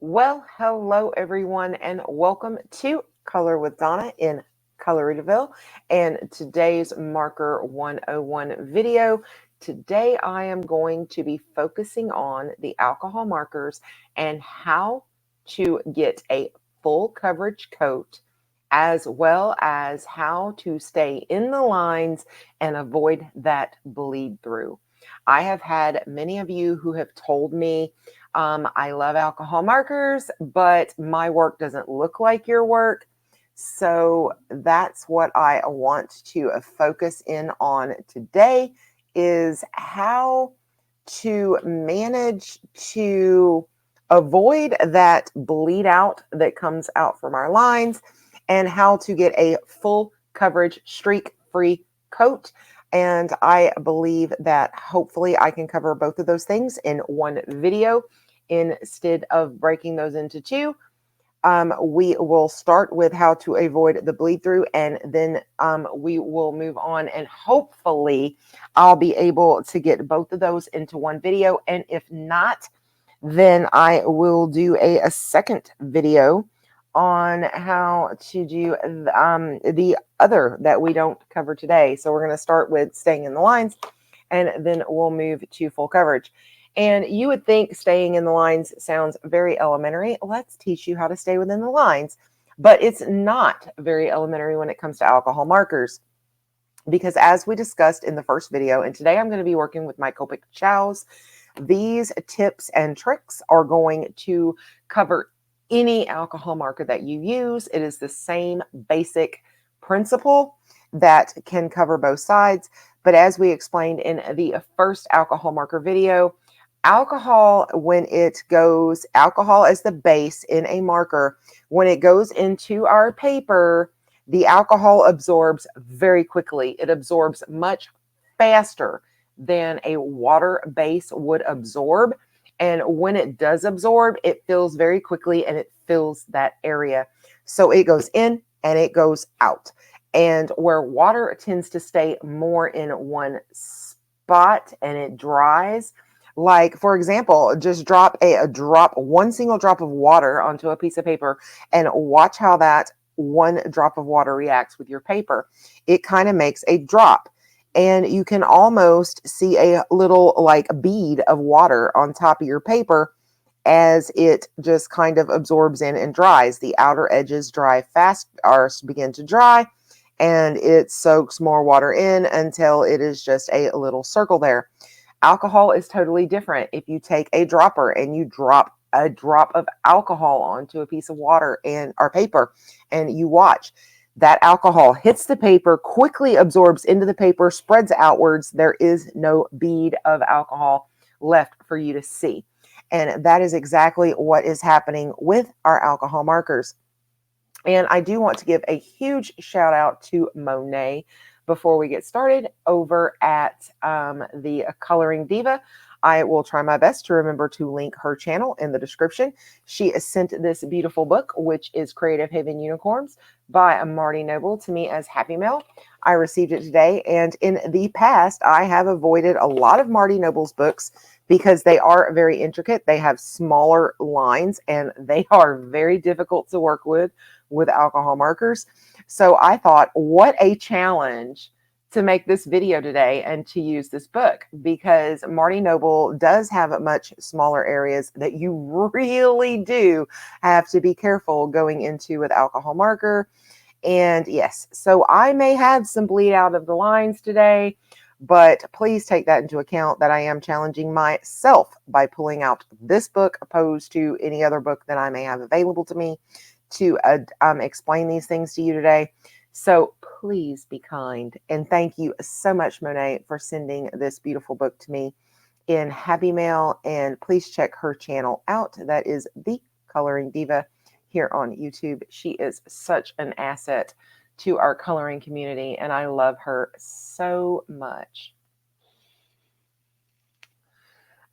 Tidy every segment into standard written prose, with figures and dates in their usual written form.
Well, hello everyone, and welcome to Color with Donna in Coloritaville and today's Marker 101 video. Today I am going to be focusing on the alcohol markers and how to get a full coverage coat, as well as how to stay in the lines and avoid that bleed through. I have had many of you who have told me I love alcohol markers, but my work doesn't look like your work. So that's what I want to focus in on today is how to manage to avoid that bleed out that comes out from our lines and how to get a full coverage streak free coat. And I believe that hopefully I can cover both of those things in one video instead of breaking those into two. We will start with how to avoid the bleed through, and then we will move on, and hopefully I'll be able to get both of those into one video. And if not, then I will do a second video on how to do the other that we don't cover today. So we're going to start with staying in the lines, and then we'll move to full coverage. And you would think staying in the lines sounds very elementary. Let's teach you how to stay within the lines. But it's not very elementary when it comes to alcohol markers. Because as we discussed in the first video, and today I'm going to be working with my Copic chows, these tips and tricks are going to cover any alcohol marker that you use. It is the same basic principle that can cover both sides. But as we explained in the first alcohol marker video, alcohol as the base in a marker, when it goes into our paper, the alcohol absorbs very quickly. It absorbs much faster than a water base would absorb. And when it does absorb, it fills very quickly and it fills that area. So it goes in and it goes out. And where water tends to stay more in one spot and it dries, like for example, just drop one single drop of water onto a piece of paper and watch how that one drop of water reacts with your paper. It kind of makes a drop, and you can almost see a little like bead of water on top of your paper as it just kind of absorbs in and dries. The outer edges dry fast or begin to dry, and it soaks more water in until it is just a little circle there. Alcohol is totally different. If you take a dropper and you drop a drop of alcohol onto a piece of water and or paper, and you watch, that alcohol hits the paper, quickly absorbs into the paper, spreads outwards. There is no bead of alcohol left for you to see. And that is exactly what is happening with our alcohol markers. And I do want to give a huge shout out to Monet before we get started over at the Coloring Diva. I will try my best to remember to link her channel in the description. She has sent this beautiful book, which is Creative Haven Unicorns by Marty Noble, to me as Happy Mail. I received it today, and in the past, I have avoided a lot of Marty Noble's books because they are very intricate. They have smaller lines, and they are very difficult to work with alcohol markers. So I thought, what a challenge to make this video today and to use this book, because Marty Noble does have much smaller areas that you really do have to be careful going into with alcohol marker. And yes, so I may have some bleed out of the lines today, but please take that into account that I am challenging myself by pulling out this book opposed to any other book that I may have available to me to explain these things to you today. So please be kind. And thank you so much, Monet, for sending this beautiful book to me in Happy Mail. And please check her channel out. That is The Coloring Diva here on YouTube. She is such an asset to our coloring community, and I love her so much.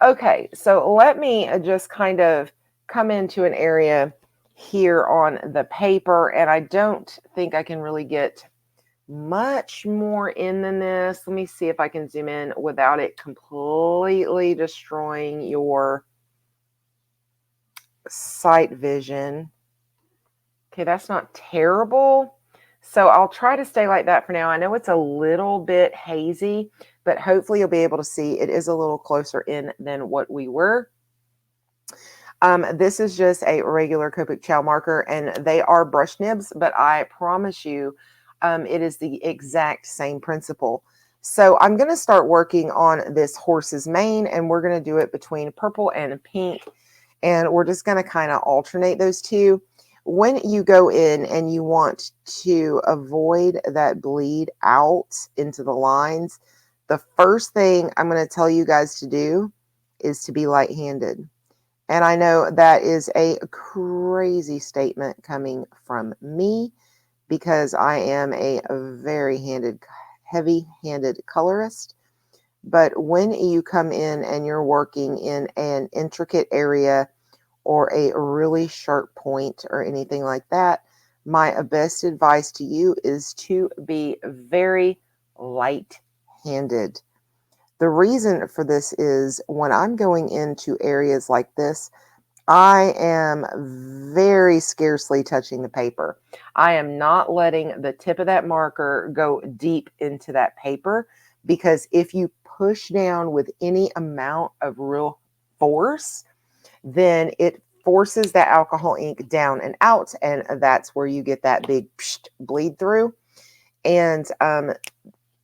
Okay, so let me just kind of come into an area here on the paper, and I don't think I can really get much more in than this. Let me see if I can zoom in without it completely destroying your sight vision. Okay, that's not terrible. So I'll try to stay like that for now. I know it's a little bit hazy, but hopefully you'll be able to see it is a little closer in than what we were. This is just a regular Copic Chow marker, and they are brush nibs, but I promise you it is the exact same principle. So I'm going to start working on this horse's mane, and we're going to do it between purple and pink, and we're just going to kind of alternate those two. When you go in and you want to avoid that bleed out into the lines, the first thing I'm going to tell you guys to do is to be light-handed. And I know that is a crazy statement coming from me because I am a very heavy-handed colorist. But when you come in and you're working in an intricate area or a really sharp point or anything like that, my best advice to you is to be very light-handed. The reason for this is when I'm going into areas like this, I am very scarcely touching the paper. I am not letting the tip of that marker go deep into that paper, because if you push down with any amount of real force, then it forces that alcohol ink down and out, and that's where you get that big bleed through. And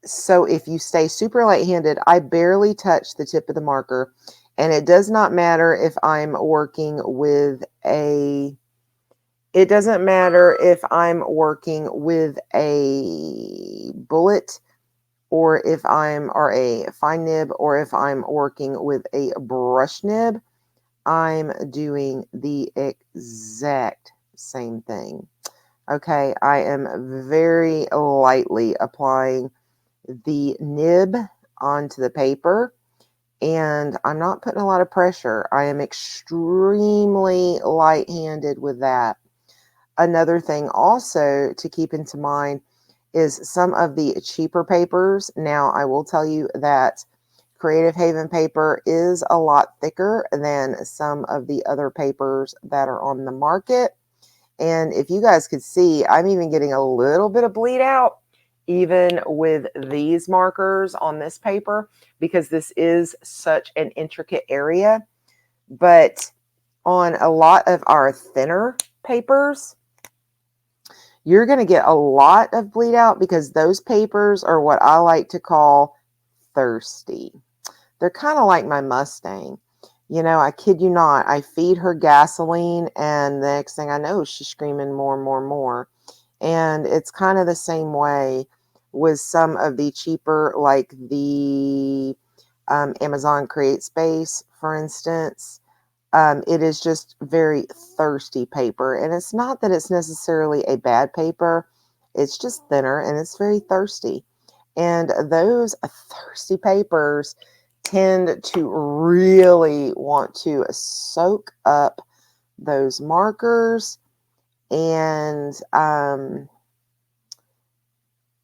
so if you stay super light-handed, I barely touch the tip of the marker, and it does not matter if I'm working with a, it doesn't matter if I'm working with a bullet or if I'm, or a fine nib, or if I'm working with a brush nib, I'm doing the exact same thing. Okay, I am very lightly applying the nib onto the paper, and I'm not putting a lot of pressure. I am extremely light-handed with that. Another thing also to keep into mind is some of the cheaper papers. Now, I will tell you that Creative Haven paper is a lot thicker than some of the other papers that are on the market. And if you guys could see, I'm even getting a little bit of bleed out even with these markers on this paper, because this is such an intricate area. But on a lot of our thinner papers, you're going to get a lot of bleed out because those papers are what I like to call thirsty. They're kind of like my Mustang. You know, I kid you not, I feed her gasoline, and the next thing I know, she's screaming more, more, more. And it's kind of the same way with some of the cheaper, like the Amazon Create Space, for instance. It is just very thirsty paper. And it's not that it's necessarily a bad paper. It's just thinner and it's very thirsty. And those thirsty papers tend to really want to soak up those markers. And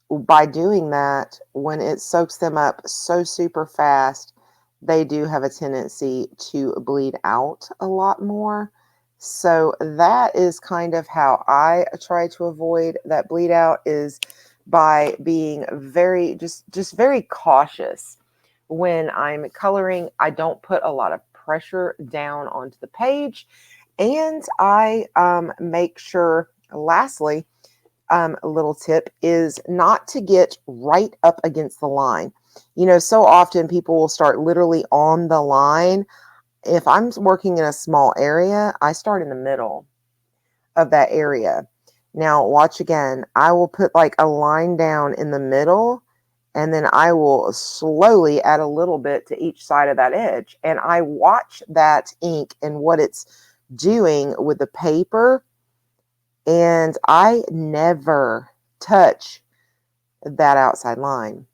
by doing that, when it soaks them up so super fast, they do have a tendency to bleed out a lot more. So that is kind of how I try to avoid that bleed out, is by being very, just very cautious. When I'm coloring, I don't put a lot of pressure down onto the page, and I make sure, lastly, a little tip is not to get right up against the line. You know, so often people will start literally on the line. If I'm working in a small area, I start in the middle of that area. Now, watch again. I will put like a line down in the middle, and then I will slowly add a little bit to each side of that edge. And I watch that ink and what it's doing with the paper, and I never touch that outside line.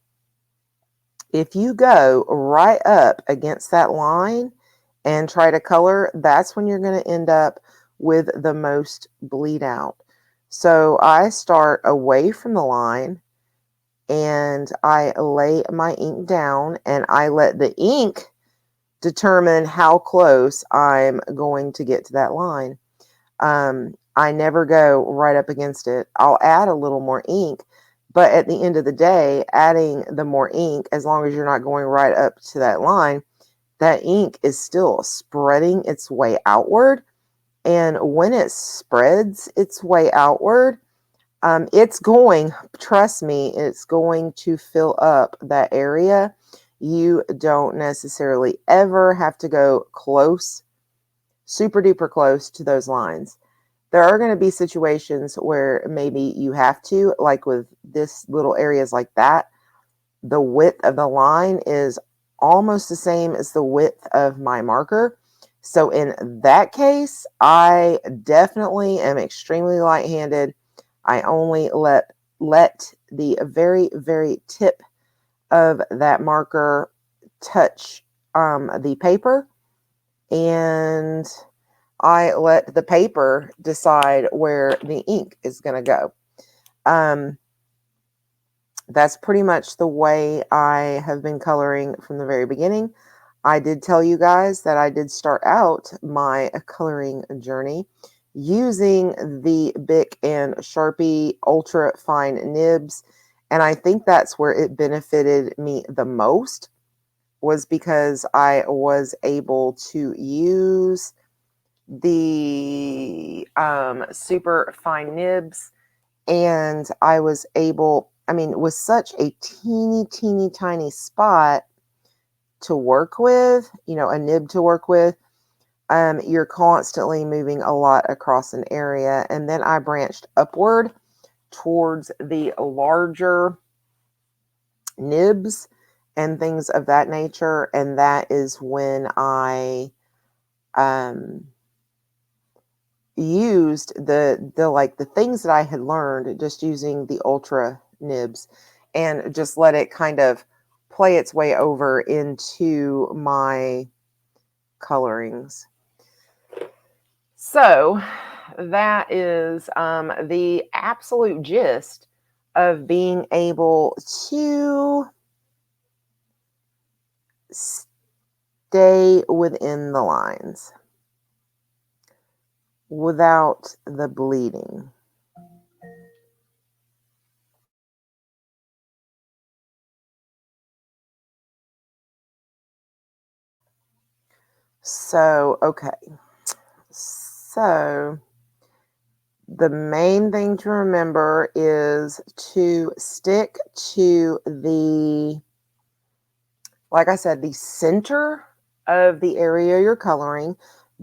If you go right up against that line and try to color, that's when you're going to end up with the most bleed out. So I start away from the line, and I lay my ink down, and I let the ink determine how close I'm going to get to that line. I never go right up against it. I'll add a little more ink, but at the end of the day, adding the more ink, as long as you're not going right up to that line, that ink is still spreading its way outward. And when it spreads its way outward, it's going, trust me, it's going to fill up that area. You don't necessarily ever have to go close, super duper close to those lines. There are going to be situations where maybe you have to, like with this little areas like that, the width of the line is almost the same as the width of my marker. So in that case, I definitely am extremely light-handed. I only let the very, very tip of that marker touch the paper, and I let the paper decide where the ink is going to go. That's pretty much the way I have been coloring from the very beginning. I did tell you guys that I did start out my coloring journey using the Bic and Sharpie ultra fine nibs, and I think that's where it benefited me the most, was because I was able to use the super fine nibs, and I was able, I mean, with such a teeny tiny spot to work with, you know, a nib to work with, you're constantly moving a lot across an area. And then I branched upward towards the larger nibs and things of that nature, and that is when I used the things that I had learned just using the ultra nibs, and just let it kind of play its way over into my colorings. So that is the absolute gist of being able to stay within the lines without the bleeding. So, okay. So, the main thing to remember is to stick to the, like I said, the center of the area you're coloring.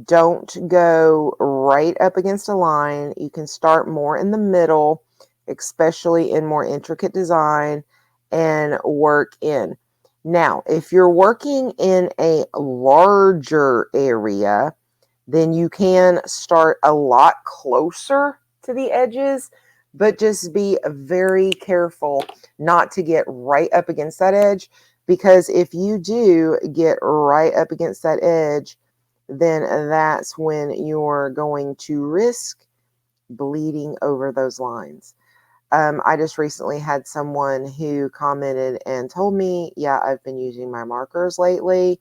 Don't go right up against a line. You can start more in the middle, especially in more intricate design, and work in. Now, if you're working in a larger area, then you can start a lot closer to the edges, but just be very careful not to get right up against that edge, because if you do get right up against that edge, then that's when you're going to risk bleeding over those lines. I just recently had someone who commented and told me, yeah, I've been using my markers lately,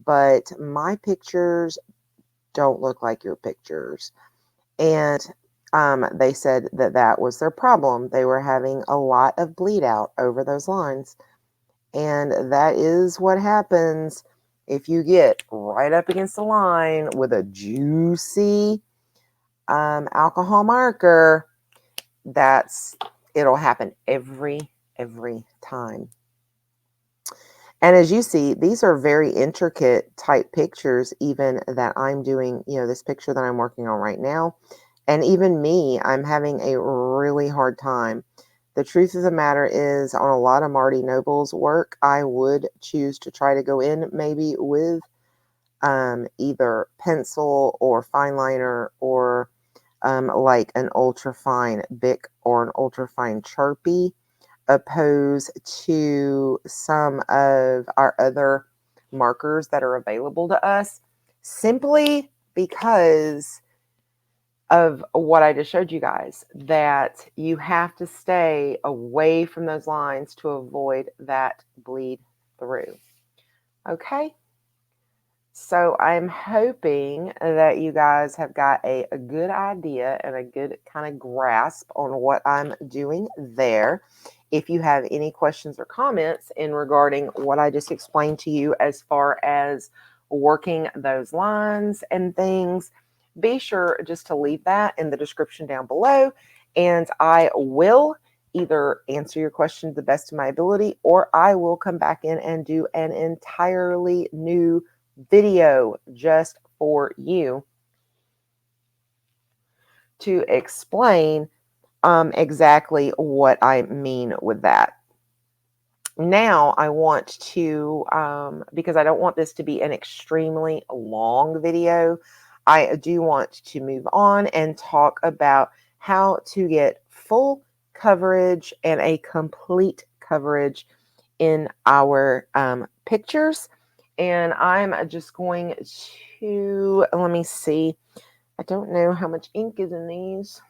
but my pictures don't look like your pictures. And they said that that was their problem. They were having a lot of bleed out over those lines. And that is what happens if you get right up against the line with a juicy alcohol marker. It'll happen every time. And as you see, these are very intricate type pictures, even that I'm doing, you know, this picture that I'm working on right now. And even me, I'm having a really hard time. The truth of the matter is, on a lot of Marty Noble's work, I would choose to try to go in maybe with either pencil or fine liner, or like an ultra fine Bic or an ultra fine Sharpie, opposed to some of our other markers that are available to us, simply because of what I just showed you guys, that you have to stay away from those lines to avoid that bleed through. Okay? So I'm hoping that you guys have got a good idea and a good kind of grasp on what I'm doing there. If you have any questions or comments in regarding what I just explained to you as far as working those lines and things, be sure just to leave that in the description down below, and I will either answer your question to the best of my ability, or I will come back in and do an entirely new video just for you to explain exactly what I mean with that. Now I want to, because I don't want this to be an extremely long video, I do want to move on and talk about how to get full coverage and a complete coverage in our pictures. And I'm just going to, let me see, I don't know how much ink is in these.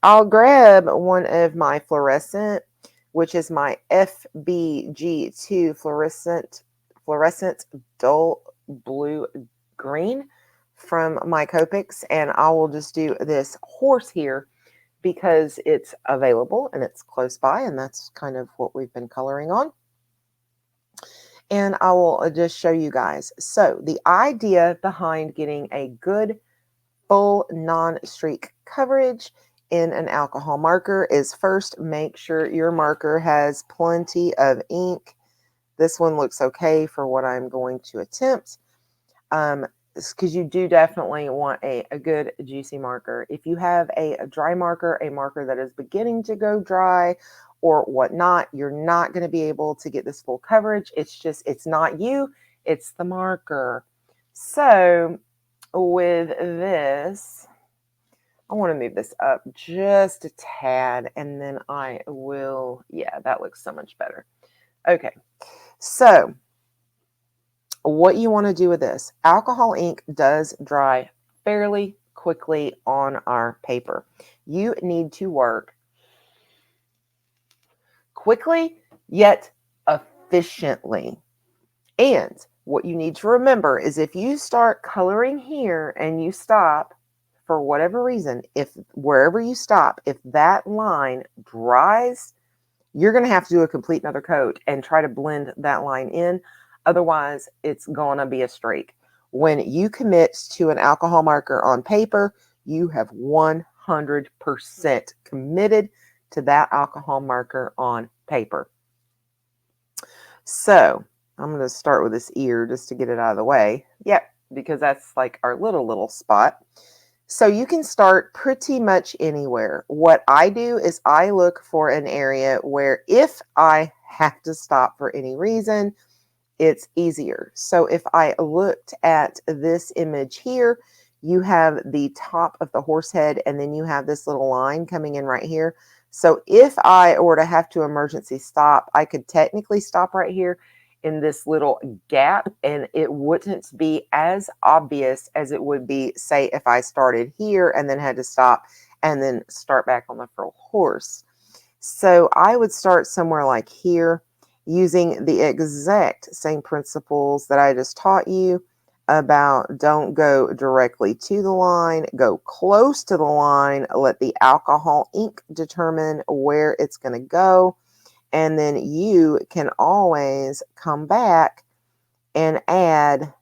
I'll grab one of my fluorescent, which is my FBG2 fluorescent dull blue green from my Copics, and I will just do this horse here because it's available and it's close by, and that's kind of what we've been coloring on. And I will just show you guys. So the idea behind getting a good full non-streak coverage in an alcohol marker is, first, make sure your marker has plenty of ink. This one looks okay for what I'm going to attempt, because you do definitely want a good juicy marker. If you have a dry marker, a marker that is beginning to go dry or whatnot, you're not going to be able to get this full coverage. It's not you, it's the marker. So with this, I want to move this up just a tad, and then I will, yeah, that looks so much better. Okay, so what you want to do with this, alcohol ink does dry fairly quickly on our paper. You need to work quickly yet efficiently. And what you need to remember is, if you start coloring here and you stop for whatever reason, if wherever you stop, if that line dries, you're going to have to do a complete another coat and try to blend that line in. Otherwise, it's going to be a streak. When you commit to an alcohol marker on paper, you have 100% committed to that alcohol marker on paper. So I'm going to start with this ear just to get it out of the way. Yep, because that's like our little spot. So you can start pretty much anywhere. What I do is I look for an area where, if I have to stop for any reason, it's easier. So if I looked at this image here, you have the top of the horse head, and then you have this little line coming in right here. So if I were to have to emergency stop, I could technically stop right here in this little gap, and it wouldn't be as obvious as it would be, say, if I started here and then had to stop and then start back on the full horse. So I would start somewhere like here, using the exact same principles that I just taught you about. Don't go directly to the line, go close to the line, let the alcohol ink determine where it's going to go. And then you can always come back and add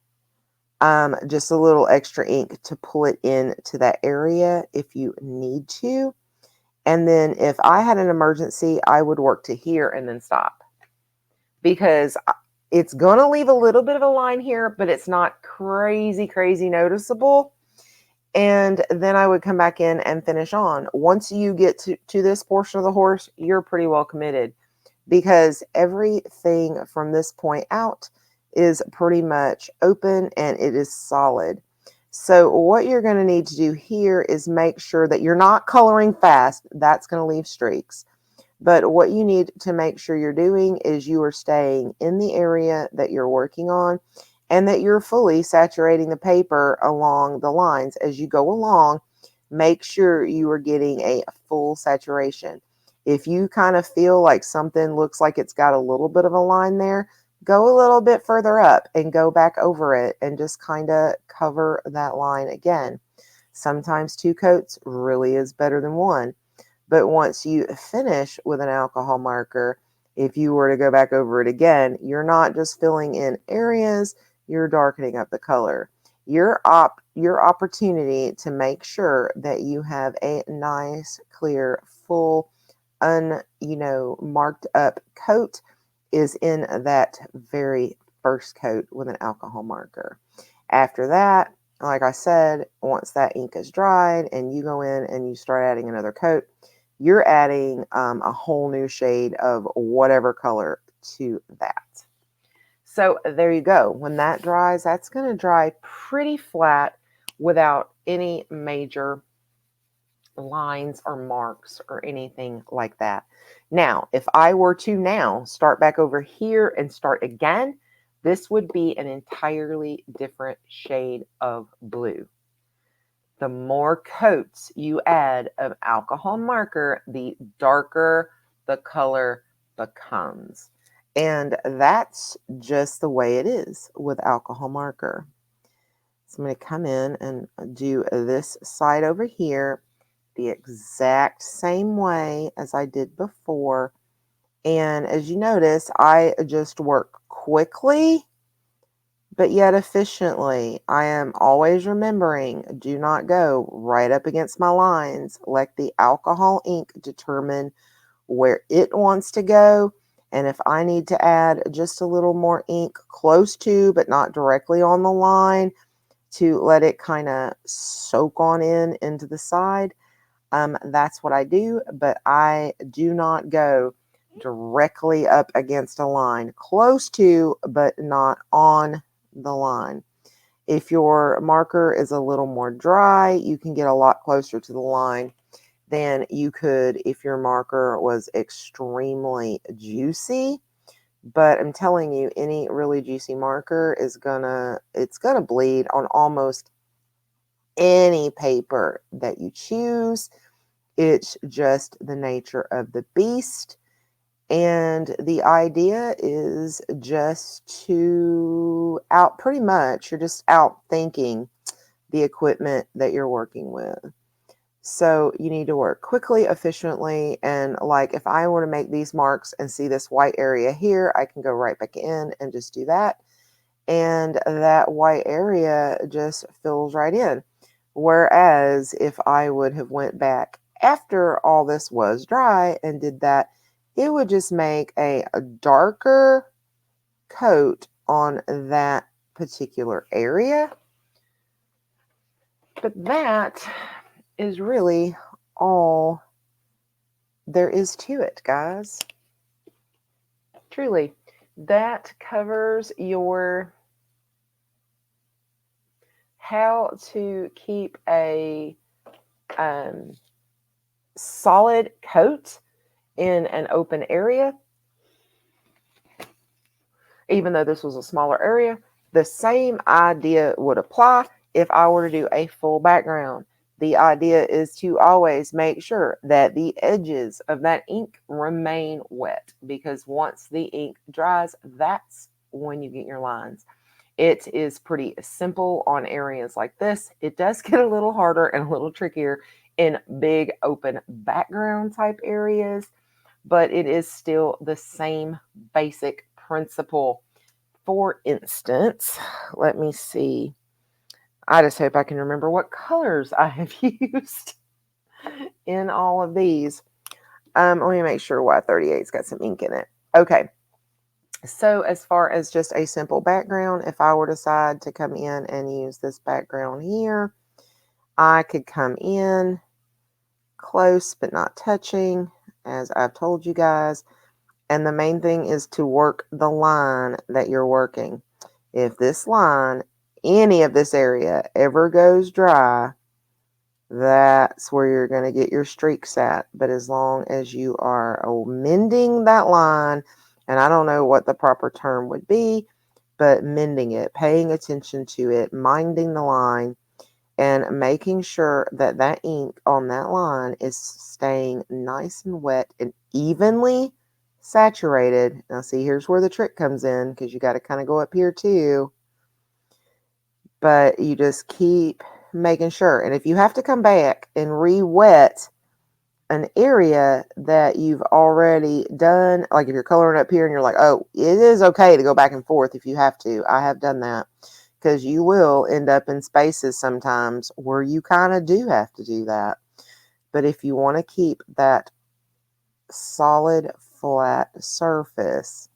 just a little extra ink to pull it into that area if you need to. And then if I had an emergency, I would work to here and then stop, because it's going to leave a little bit of a line here, but it's not crazy noticeable. And then I would come back in and finish on. Once you get to this portion of the horse, you're pretty well committed, because everything from this point out is pretty much open and it is solid. So what you're going to need to do here is make sure that you're not coloring fast. That's going to leave streaks. But what you need to make sure you're doing is you are staying in the area that you're working on, and that you're fully saturating the paper along the lines as you go along. Make sure you are getting a full saturation. If you kind of feel like something looks like it's got a little bit of a line there, go a little bit further up and go back over it and just kind of cover that line again. Sometimes 2 coats really is better than 1. But once you finish with an alcohol marker, if you were to go back over it again, you're not just filling in areas, you're darkening up the color. Your opportunity to make sure that you have a nice, clear, full, marked up coat is in that very first coat with an alcohol marker. After that, like I said, once that ink is dried and you go in and you start adding another coat, you're adding a whole new shade of whatever color to that. So there you go. When that dries, that's going to dry pretty flat without any major lines or marks or anything like that. Now, if I were to now start back over here and start again, this would be an entirely different shade of blue. The more coats you add of alcohol marker, the darker the color becomes. And that's just the way it is with alcohol marker. So I'm going to come in and do this side over here the exact same way as I did before. And as you notice, I just work quickly, but yet efficiently. I am always remembering, do not go right up against my lines. Let the alcohol ink determine where it wants to go. And if I need to add just a little more ink close to, but not directly on the line, to let it kind of soak on into the side, that's what I do, but I do not go directly up against a line. Close to, but not on the line. If your marker is a little more dry, you can get a lot closer to the line than you could if your marker was extremely juicy. But I'm telling you, any really juicy marker is it's gonna bleed on almost any paper that you choose. It's just the nature of the beast. And the idea is just to pretty much, you're just out thinking the equipment that you're working with. So you need to work quickly, efficiently, and like if I were to make these marks and see this white area here, I can go right back in and just do that. And that white area just fills right in. Whereas if I would have went back after all this was dry and did that, it would just make a darker coat on that particular area. But that is really all there is to it, guys. Truly, that covers your how to keep a solid coat in an open area. Even though this was a smaller area, the same idea would apply if I were to do a full background. The idea is to always make sure that the edges of that ink remain wet, because once the ink dries, that's when you get your lines. It is pretty simple on areas like this. It does get a little harder and a little trickier in big open background type areas, but it is still the same basic principle. For instance, let me see. I just hope I can remember what colors I have used in all of these. Let me make sure Y38's got some ink in it. Okay. So as far as just a simple background, if I were to decide to come in and use this background here, I could come in close but not touching, as I've told you guys. And the main thing is to work the line that you're working. If this line, any of this area ever goes dry, that's where you're going to get your streaks at. But as long as you are mending that line, and I don't know what the proper term would be, but mending it, paying attention to it, minding the line, and making sure that that ink on that line is staying nice and wet and evenly saturated. Now see, here's where the trick comes in, because you got to kind of go up here too. But you just keep making sure. And if you have to come back and re-wet an area that you've already done, like if you're coloring up here and you're like, oh, it is okay to go back and forth if you have to. I have done that, because you will end up in spaces sometimes where you kind of do have to do that. But if you want to keep that solid, flat surface,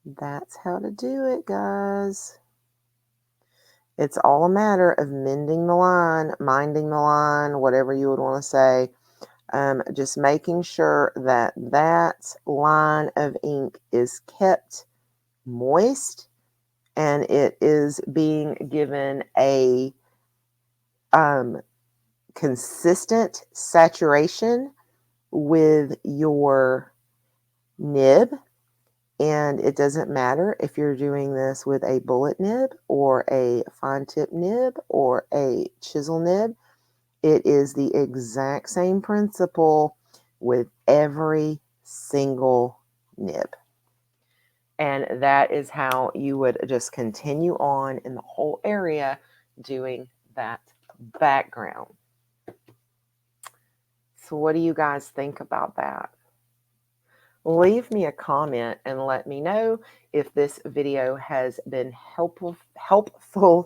that's how to do it, guys. It's all a matter of mending the line, minding the line, whatever you would want to say. Just making sure that that line of ink is kept moist and it is being given a consistent saturation with your nib. And it doesn't matter if you're doing this with a bullet nib or a fine tip nib or a chisel nib. It is the exact same principle with every single nib. And that is how you would just continue on in the whole area doing that background. So what do you guys think about that? Leave me a comment and let me know if this video has been helpful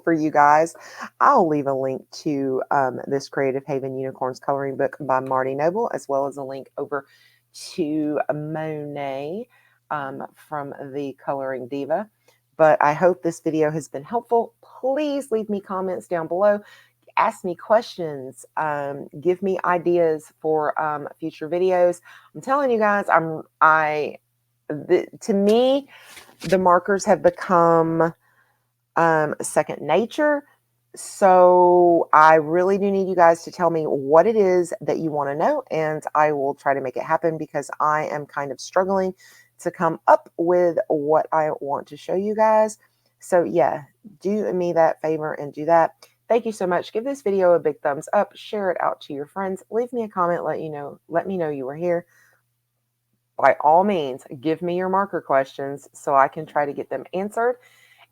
for you guys. I'll leave a link to this Creative Haven Unicorns coloring book by Marty Noble, as well as a link over to Monet from the Coloring Diva. But I hope this video has been helpful. Please leave me comments down below. Ask me questions, give me ideas for future videos. I'm telling you guys, to me, the markers have become second nature. So I really do need you guys to tell me what it is that you want to know, and I will try to make it happen, because I am kind of struggling to come up with what I want to show you guys. So yeah, do me that favor and do that. Thank you so much. Give this video a big thumbs up. Share it out to your friends. Leave me a comment. Let me know you were here. By all means, give me your marker questions so I can try to get them answered.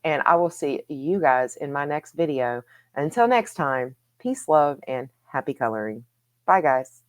And I will see you guys in my next video. Until next time, peace, love, and happy coloring. Bye, guys.